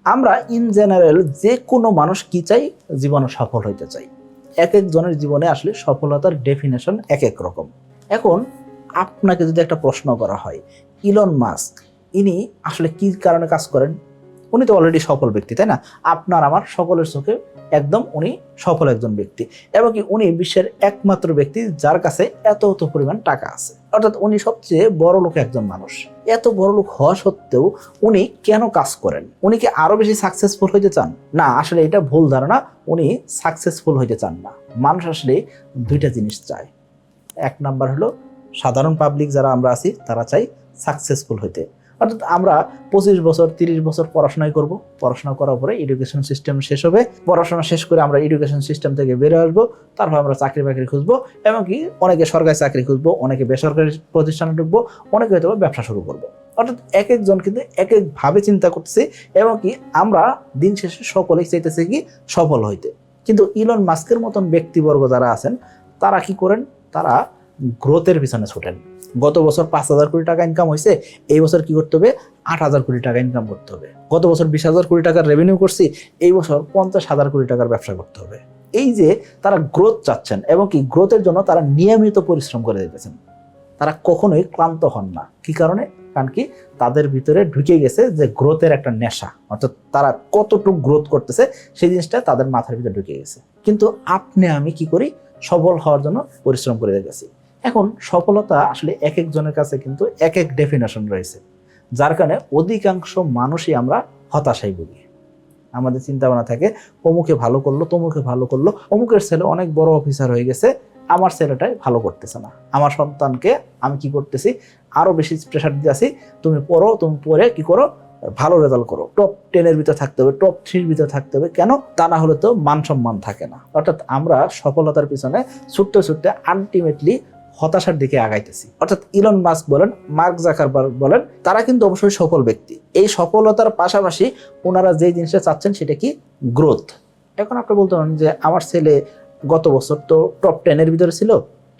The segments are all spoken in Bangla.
আমরা ইন জেনারেল যে কোনো মানুষ কি চাই, জীবনে সফল হইতে চাই। এক একজনের জীবনে আসলে সফলতার ডেফিনেশন এক এক রকম। এখন আপনাকে যদি একটা প্রশ্ন করা হয়, ইলন মাস্ক ইনি আসলে কি কারণে কাজ করেন? উনি তো অলরেডি সফল ব্যক্তি, তাই না? আপনার আমার সকলের চোখে একদম উনি সফল একজন ব্যক্তি, এবং কি উনি বিশ্বের একমাত্র ব্যক্তি যার কাছে এত পরিমাণ টাকা আছে। অর্থাৎ উনি সবচেয়ে বড় লোক একজন মানুষ। এত বড় লোক হওয়া সত্ত্বেও উনি কেন কাজ করেন? উনি কি আরো বেশি সাকসেসফুল হইতে চান? না, আসলে এটা ভুল ধারণা। উনি সাকসেসফুল হইতে চান না। মানুষ আসলে দুইটা জিনিস চায়। এক নাম্বার হলো সাধারণ পাবলিক যারা আমরা আছি তারা চাই সাকসেসফুল হইতে। অর্থাৎ আমরা 25 বছর 30 বছর পড়াশোনাই করব, পড়াশোনা করার পরে এডুকেশন সিস্টেম শেষ হবে, পড়াশোনা শেষ করে আমরা এডুকেশন সিস্টেম থেকে বেরো আসবো, তারপর আমরা চাকরি বাকরি খুঁজবো, এমনকি অনেকে সরকারি চাকরি খুঁজবো, অনেকে বেসরকারি প্রতিষ্ঠানে ঢুকবো, অনেকে হয়তো ব্যবসা শুরু করবো। অর্থাৎ এক একজন কিন্তু এক একভাবে চিন্তা করতেছে, এবং কি আমরা দিন শেষে সকলেই চাইতেছে কি সফল হইতে। কিন্তু ইলন মাস্কের মতন ব্যক্তিবর্গ যারা আছেন তারা কি করেন? তারা গ্রোথের পিছনে ছোটেন। গত বছর 5,000 কোটি টাকা ইনকাম হয়েছে, এই বছর কি করতে হবে? 8,000 কোটি টাকা ইনকাম করতে হবে। গত বছর 20,000 কোটি টাকার রেভিনিউ করছি, এই বছর 50,000 কোটি টাকার ব্যবসা করতে হবে। এই যে তারা গ্রোথ চাচ্ছেন, এবং কি গ্রোথের জন্য তারা নিয়মিত পরিশ্রম করে দিতেছেন। তারা কখনোই ক্লান্ত হন না। কি কারণে? কারণ কি তাদের ভিতরে ঢুকে গেছে যে গ্রোথের একটা নেশা। অর্থাৎ তারা কতটুকু গ্রোথ করতেছে সেই জিনিসটা তাদের মাথার ভিতরে ঢুকে গেছে। কিন্তু আপনি আমি কি করি? সফল হওয়ার জন্য পরিশ্রম করে গেছি। এখন সফলতা আসলে এক একজনের কাছে কিন্তু এক এক ডেফিনেশন রয়েছে, যার কারণে অধিকাংশ মানুষই আমরা হতাশায় ভুগি। আমাদের চিন্তা ভাবনা থাকে অমুকে ভালো করলো, তমুকে ভালো করলো, অমুকের ছেলে অনেক বড় অফিসার হয়ে গেছে, আমার ছেলেটাই ভালো করতেছে না। আমার সন্তানকে আমি কি করতেছি? আরো বেশি প্রেশার দিয়েছি, তুমি পড়ো, তুমি পড়ে কি করো? ভালো রেজাল্ট করো, টপ 10-এর ভিতরে থাকতে হবে, টপ 3-এর ভিতরে থাকতে হবে। কেন? তা না হলে তো মান সম্মান থাকে না। অর্থাৎ আমরা সফলতার পিছনে ছুটতে ছুটতে আলটিমেটলি হতাশার দিকে আগাইতেছি। অর্থাৎ ইলন মাস্ক বলেন, মার্ক জাকারবার্গ বলেন, তারা কিন্তু অবশ্যই সফল ব্যক্তি। এই সফলতার পাশাপাশি ওনারা যে জিনিসটা চাচ্ছেন সেটা কি? গ্রোথ। এখন আপনি বলতে পারেন যে আমার ছেলে গত বছর তো টপ 10-এর ভিতরে ছিল,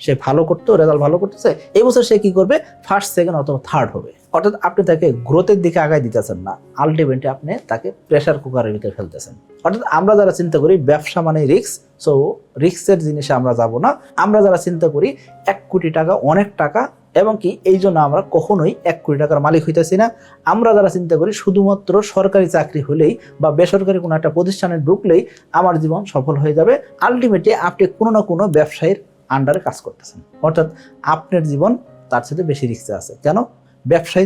সে ভালো করতো, রেজাল্ট ভালো করতেছে, এই বছর সে কি করবে? ফার্স্ট, সেকেন্ড অথবা থার্ড হবে। অর্থাৎ আপনি তাকে গ্রোথের দিকে আগায় দিতেছেন না, আলটিমেটলি আপনি তাকে প্রেসার কুকারের ভিতরে ফেলতেছেন। অর্থাৎ আমরা যারা চিন্তা করি ব্যবসা মানে রিস্ক, সো রিস্কের জিনিসে আমরা যাব না। আমরা যারা চিন্তা করি 1 কোটি টাকা অনেক টাকা, এবং কি এই জন্য আমরা কখনোই 1 কোটি টাকার মালিক হইতেছি না। আমরা যারা চিন্তা করি শুধুমাত্র সরকারি চাকরি হলেই বা বেসরকারি কোনো একটা প্রতিষ্ঠানে ঢুকলেই আমার জীবন সফল হয়ে যাবে, আলটিমেটলি আপনি কোনো না কোনো ব্যবসায়ীর আন্ডারে কাজ করতেছেন। অর্থাৎ আপনার জীবন তার সাথে বেশি রিস্কে আছে। কেন? ব্যবসায়ী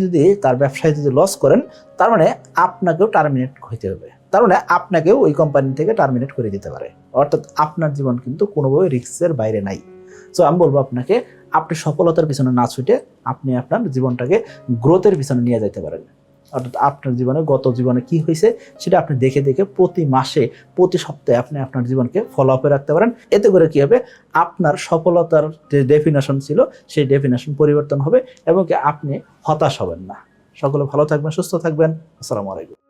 যদি লস করেন, তার মানে আপনাকেও টার্মিনেট হইতে হবে, তার মানে আপনাকেও ওই কোম্পানি থেকে টার্মিনেট করে দিতে পারে। অর্থাৎ আপনার জীবন কিন্তু কোনোভাবে রিস্কের বাইরে নাই। সো আমি বলবো আপনাকে, আপনি সফলতার পিছনে না ছুটে আপনি আপনার জীবনটাকে গ্রোথের পিছনে নিয়ে যেতে পারেন। অর্থাৎ আপনার গত জীবনে কি হয়েছে সেটা আপনি দেখে দেখে প্রতি মাসে, প্রতি সপ্তাহে আপনি আপনার জীবনকে ফলো আপে রাখতে পারেন। এতে করে কি হবে? আপনার সফলতার যে ডেফিনেশন ছিল সেই ডেফিনেশন পরিবর্তন হবে, এবং কি আপনি হতাশ হবেন না। সকলে ভালো থাকবেন, সুস্থ থাকবেন। আসসালামু আলাইকুম।